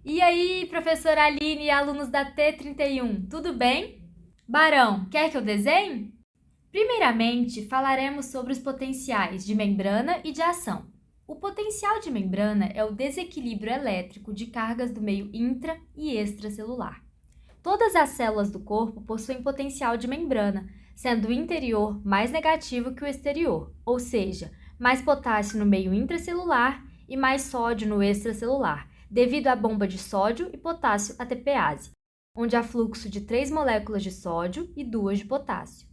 E aí, professora Aline e alunos da T31, tudo bem? Barão, quer que eu desenhe? Primeiramente, falaremos sobre os potenciais de membrana e de ação. O potencial de membrana é o desequilíbrio elétrico de cargas do meio intra e extracelular. Todas as células do corpo possuem potencial de membrana, sendo o interior mais negativo que o exterior, ou seja, mais potássio no meio intracelular e mais sódio no extracelular, devido à bomba de sódio e potássio ATPase, onde há fluxo de 3 moléculas de sódio e 2 de potássio.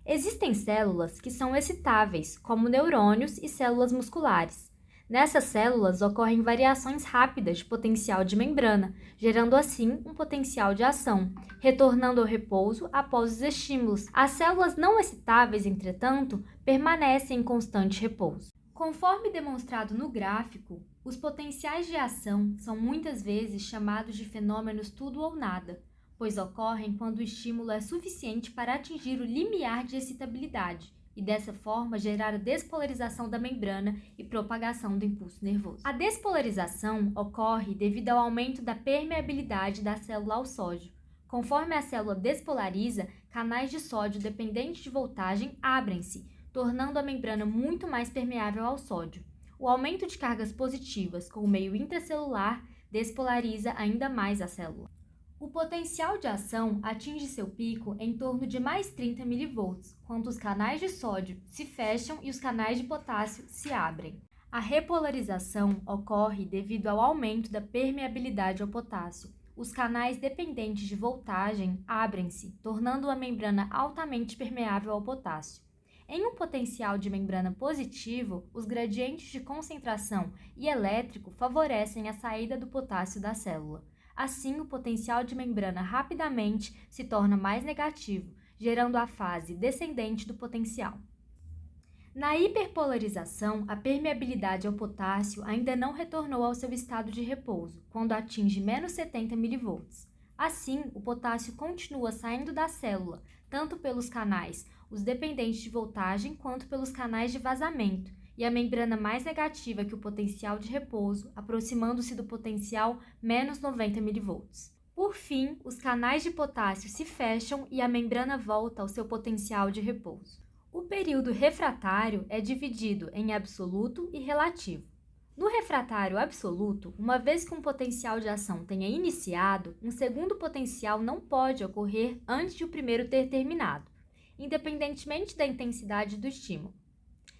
Existem células que são excitáveis, como neurônios e células musculares. Nessas células ocorrem variações rápidas de potencial de membrana, gerando assim um potencial de ação, retornando ao repouso após os estímulos. As células não excitáveis, entretanto, permanecem em constante repouso. Conforme demonstrado no gráfico, os potenciais de ação são muitas vezes chamados de fenômenos tudo ou nada, pois ocorrem quando o estímulo é suficiente para atingir o limiar de excitabilidade e, dessa forma, gerar a despolarização da membrana e propagação do impulso nervoso. A despolarização ocorre devido ao aumento da permeabilidade da célula ao sódio. Conforme a célula despolariza, canais de sódio dependentes de voltagem abrem-se, tornando a membrana muito mais permeável ao sódio. O aumento de cargas positivas com o meio intracelular despolariza ainda mais a célula. O potencial de ação atinge seu pico em torno de mais 30 mV, quando os canais de sódio se fecham e os canais de potássio se abrem. A repolarização ocorre devido ao aumento da permeabilidade ao potássio. Os canais dependentes de voltagem abrem-se, tornando a membrana altamente permeável ao potássio. Em um potencial de membrana positivo, os gradientes de concentração e elétrico favorecem a saída do potássio da célula. Assim, o potencial de membrana rapidamente se torna mais negativo, gerando a fase descendente do potencial. Na hiperpolarização, a permeabilidade ao potássio ainda não retornou ao seu estado de repouso, quando atinge menos 70 mV. Assim, o potássio continua saindo da célula, tanto pelos canais, os dependentes de voltagem, quanto pelos canais de vazamento, e a membrana mais negativa que o potencial de repouso, aproximando-se do potencial menos 90 mV. Por fim, os canais de potássio se fecham e a membrana volta ao seu potencial de repouso. O período refratário é dividido em absoluto e relativo. No refratário absoluto, uma vez que um potencial de ação tenha iniciado, um segundo potencial não pode ocorrer antes de o primeiro ter terminado, independentemente da intensidade do estímulo.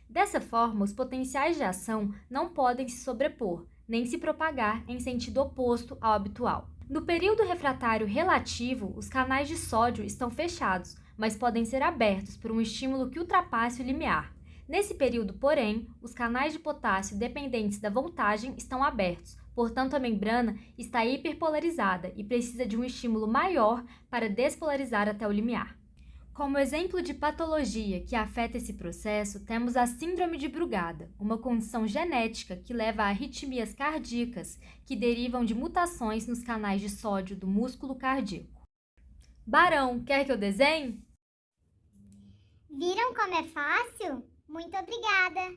Dessa forma, os potenciais de ação não podem se sobrepor, nem se propagar em sentido oposto ao habitual. No período refratário relativo, os canais de sódio estão fechados, mas podem ser abertos por um estímulo que ultrapasse o limiar. Nesse período, porém, os canais de potássio dependentes da voltagem estão abertos, portanto a membrana está hiperpolarizada e precisa de um estímulo maior para despolarizar até o limiar. Como exemplo de patologia que afeta esse processo, temos a síndrome de Brugada, uma condição genética que leva a arritmias cardíacas que derivam de mutações nos canais de sódio do músculo cardíaco. Barão, quer que eu desenhe? Viram como é fácil? Muito obrigada!